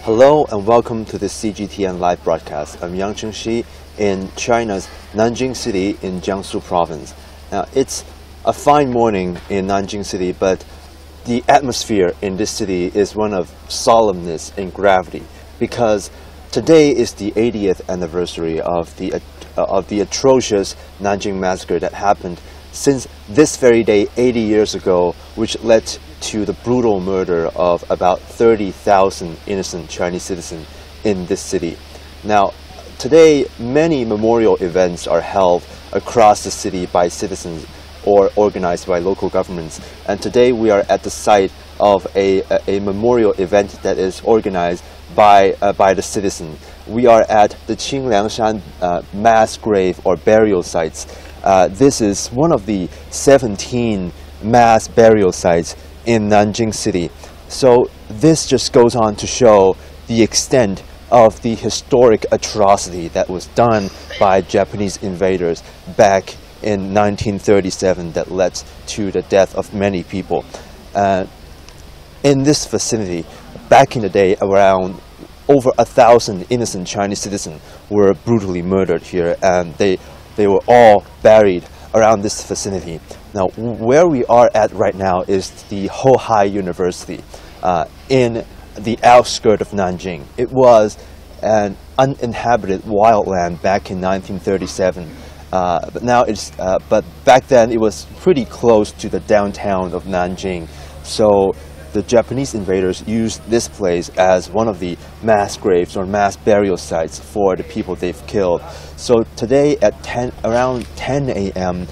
Hello and welcome to the CGTN live broadcast. I'm Yang in China's Nanjing City in Jiangsu province. Now, it's a fine morning in Nanjing City, but the atmosphere in this city is one of solemnness and gravity because today is the 80th anniversary of the atrocious Nanjing Massacre that happened since this very day 80 years ago, which led to the brutal murder of about 30,000 innocent Chinese citizens in this city. Now, today many memorial events are held across the city by citizens or organized by local governments. And today we are at the site of a memorial event that is organized by the citizens. We are at the Ching Shan mass grave or burial sites. This is one of the 17 mass burial sites in Nanjing City. So this just goes on to show the extent of the historic atrocity that was done by Japanese invaders back in 1937 that led to the death of many people. In this vicinity, back in the day, around over 1,000 innocent Chinese citizens were brutally murdered here, and they were all buried around this vicinity. Now, where we are at right now is the Hohai University in the outskirts of Nanjing. It was an uninhabited wildland back in 1937, but back then it was pretty close to the downtown of Nanjing. So the Japanese invaders used this place as one of the mass graves or mass burial sites for the people they've killed. So today at around 10 a.m.,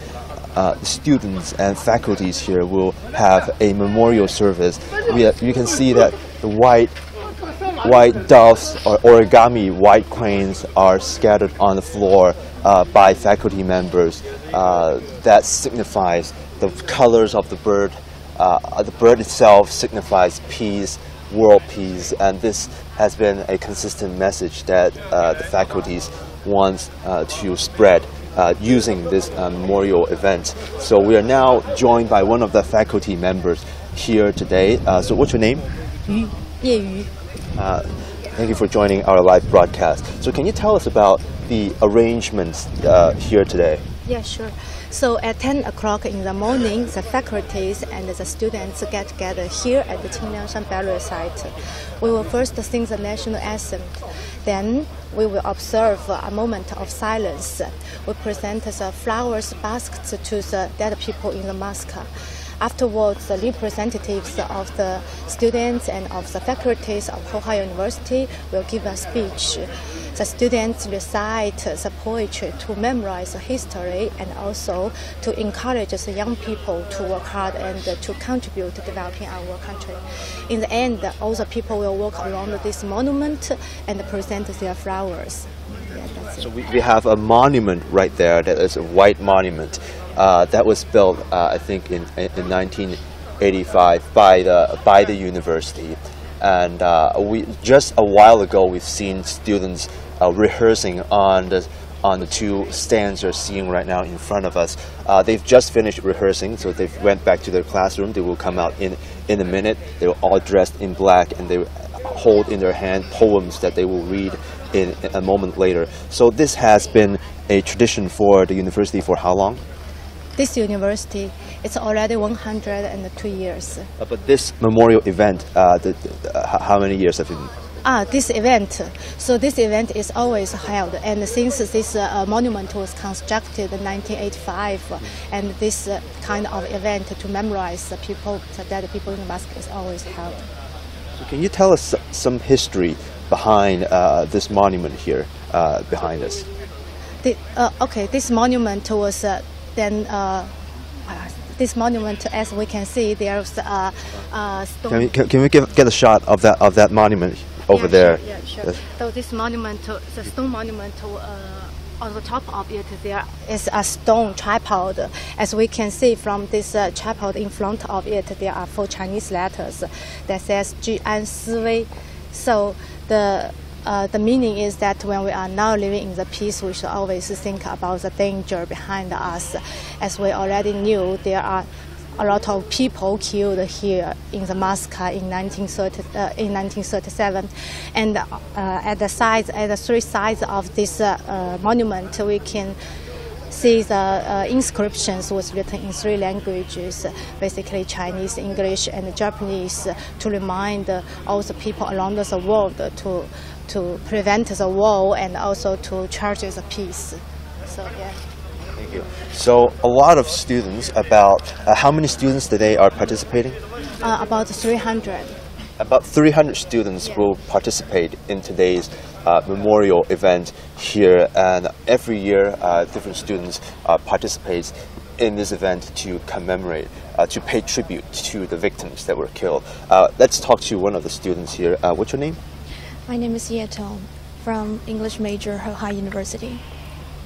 students and faculties here will have a memorial service. You can see that the white doves or origami white cranes are scattered on the floor by faculty members. That signifies the colors of the bird. The bird itself signifies peace, world peace, and this has been a consistent message that the faculties want to spread using this memorial event. So we are now joined by one of the faculty members here today. So what's your name? Yu. Thank you for joining our live broadcast. So can you tell us about the arrangements here today? Yeah, sure. So at 10 o'clock in the morning, the faculties and the students get together here at the Shan burial site. We will first sing the national anthem. Then we will observe a moment of silence. We present the flowers baskets to the dead people in the massacre. Afterwards, the representatives of the students and of the faculties of Hohai University will give a speech. The students recite the poetry to memorize the history and also to encourage the young people to work hard and to contribute to developing our country. In the end, all the people will walk around this monument and present their flowers. Yeah, that's so we have a monument right there that is a white monument that was built, I think, in 1985 by the university. And we just a while ago we've seen students rehearsing on the two stands you're seeing right now in front of us. They've just finished rehearsing, so they've went back to their classroom. They will come out in a minute. They were all dressed in black, and they hold in their hand poems that they will read in a moment later. So this has been a tradition for the university for how long? This university, it's already 102 years. But this memorial event, how many years have it been? This event is always held, and since this monument was constructed in 1985, and this kind of event to memorize the dead people in the massacre is always held. So can you tell us some history behind this monument here behind us? This monument was this monument, as we can see, there's a stone. Can we get a shot of that monument over there? Sure, yeah, sure. So this monument, the stone monument, on the top of it there is a stone tripod. As we can see from this tripod in front of it, there are 4 Chinese letters that says Jiangsu. So the meaning is that when we are now living in the peace, we should always think about the danger behind us. As we already knew, there are a lot of people killed here in the massacre in 1937. And at the three sides of this monument, we can see the inscriptions was written in three languages, basically Chinese, English, and Japanese, to remind all the people around the world to prevent the war and also to charge the peace. So yeah. Thank you. So a lot of students, about how many students today are participating? About 300. About 300 students will participate in today's memorial event here, and every year different students participate in this event to commemorate, to pay tribute to the victims that were killed. Let's talk to one of the students here. What's your name? My name is Ye Tong, from English major, Hohai University.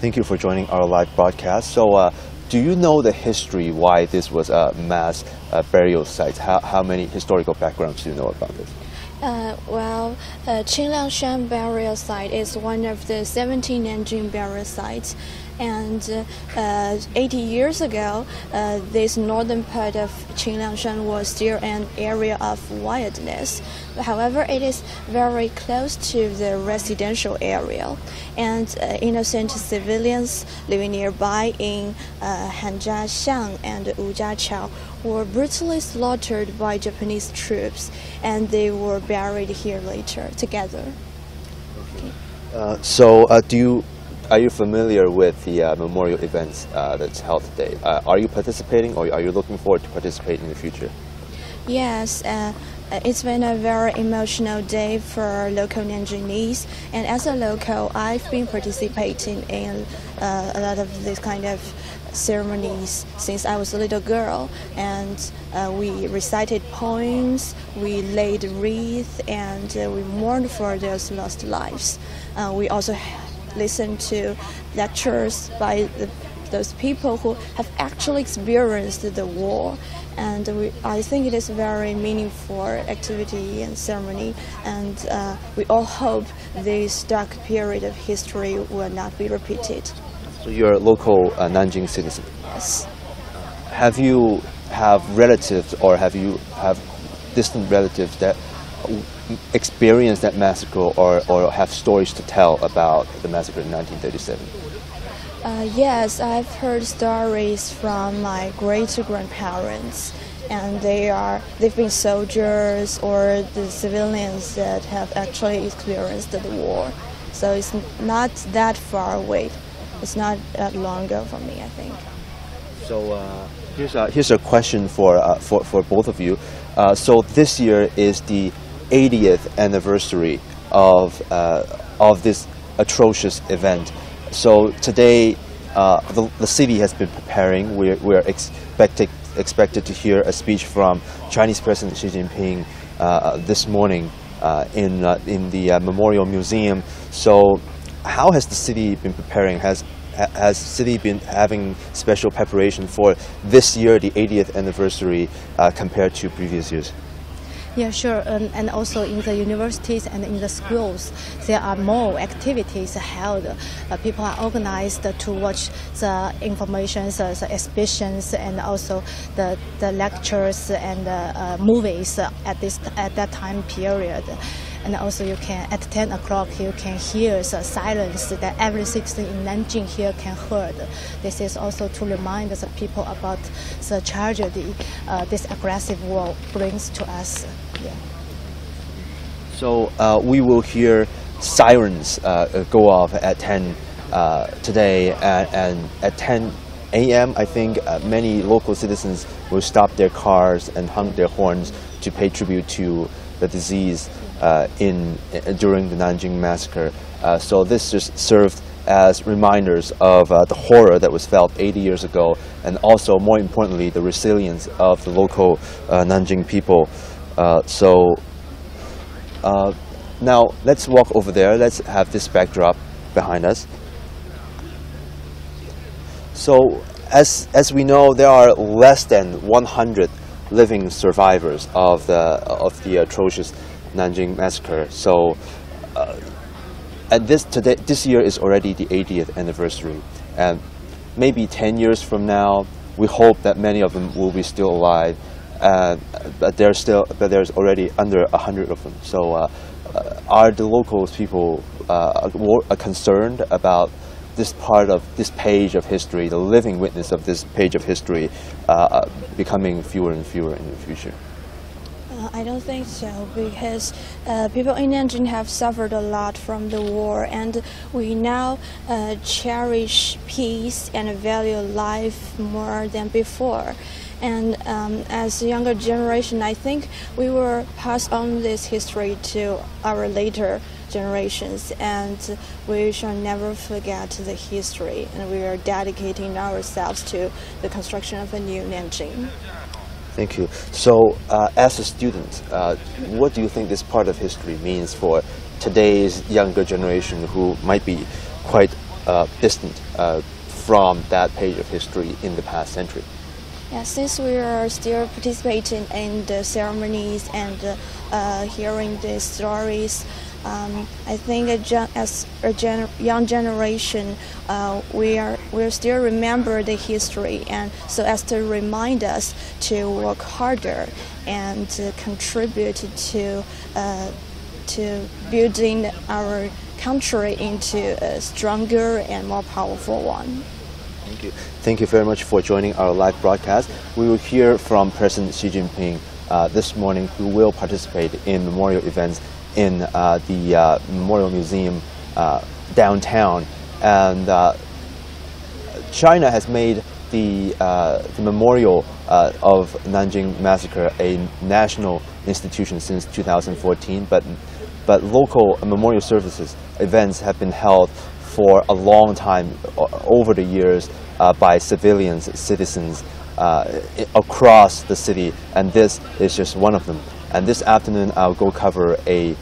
Thank you for joining our live broadcast. So, do you know the history why this was a mass burial site? How many historical backgrounds do you know about this? Shan burial site is one of the 17 Nanjing burial sites. And 80 years ago, this northern part of Shan was still an area of wilderness. However, it is very close to the residential area, and innocent civilians living nearby in Hanjiaxiang and Wujiaqiao were brutally slaughtered by Japanese troops, and they were buried here later together. Are you familiar with the memorial events that's held today? Are you participating, or are you looking forward to participate in the future? Yes, it's been a very emotional day for local Nanjingese, and as a local, I've been participating in a lot of this kind of ceremonies since I was a little girl, and we recited poems, we laid wreaths, and we mourned for those lost lives. We also listen to lectures by those people who have actually experienced the war, and I think it is a very meaningful activity and ceremony, and we all hope this dark period of history will not be repeated. So you're a local Nanjing citizen? Yes. Have you relatives, or have distant relatives that experienced that massacre, or have stories to tell about the massacre in 1937? Yes, I've heard stories from my great-grandparents, and they've been soldiers or the civilians that have actually experienced the war. So it's not that far away. It's not that long ago for me, I think. So here's a question for both of you. So this year is the 80th anniversary of this atrocious event. So today, the city has been preparing. We're expected to hear a speech from Chinese President Xi Jinping this morning in the Memorial Museum. So, how has the city been preparing? Has the city been having special preparation for this year, the 80th anniversary, compared to previous years? Yeah, sure. And also in the universities and in the schools, there are more activities held. People are organized to watch the information, the exhibitions, and also the lectures and movies at that time period. And also you can, at 10 o'clock, you can hear the silence that every citizen in Nanjing here can heard. This is also to remind the people about the tragedy this aggressive war brings to us. Yeah. So we will hear sirens go off at 10 today, and at 10 a.m. I think many local citizens will stop their cars and honk their horns to pay tribute to the deceased during the Nanjing Massacre. So this just served as reminders of the horror that was felt 80 years ago, and also, more importantly, the resilience of the local Nanjing people. Now let's walk over there. Let's have this backdrop behind us. So as we know, there are less than 100 living survivors of the atrocious Nanjing Massacre. So this year is already the 80th anniversary, and maybe 10 years from now, we hope that many of them will be still alive, but there's already under 100 of them. So are the local people concerned about this part of this page of history, the living witness of this page of history, becoming fewer and fewer in the future? I don't think so, because people in Nanjing have suffered a lot from the war, and we now cherish peace and value life more than before. And as a younger generation, I think we will pass on this history to our later generations, and we shall never forget the history, and we are dedicating ourselves to the construction of a new Nanjing. Thank you. So, as a student, what do you think this part of history means for today's younger generation who might be quite distant from that page of history in the past century? Yeah, since we are still participating in the ceremonies and hearing the stories, I think as a young generation, we'll still remember the history, and so as to remind us to work harder and contribute to building our country into a stronger and more powerful one. Thank you. Thank you very much for joining our live broadcast. We will hear from President Xi Jinping this morning, who will participate in memorial events in the Memorial Museum downtown. And China has made the memorial of Nanjing Massacre a national institution since 2014, but local memorial services events have been held for a long time over the years by civilians, citizens across the city, and this is just one of them. And this afternoon I'll go cover a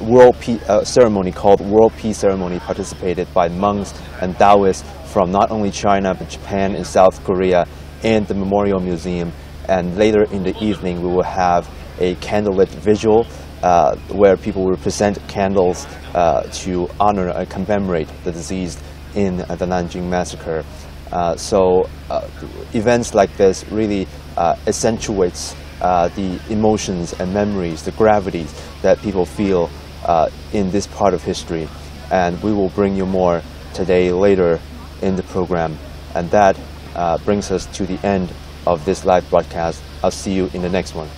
world peace ceremony called World Peace Ceremony, participated by monks and Taoists from not only China but Japan and South Korea in the Memorial Museum. And later in the evening we will have a candlelit vigil where people will present candles to honor and commemorate the deceased in the Nanjing Massacre. So events like this really accentuates the emotions and memories, the gravities that people feel in this part of history. And we will bring you more today later in the program. And that brings us to the end of this live broadcast. I'll see you in the next one.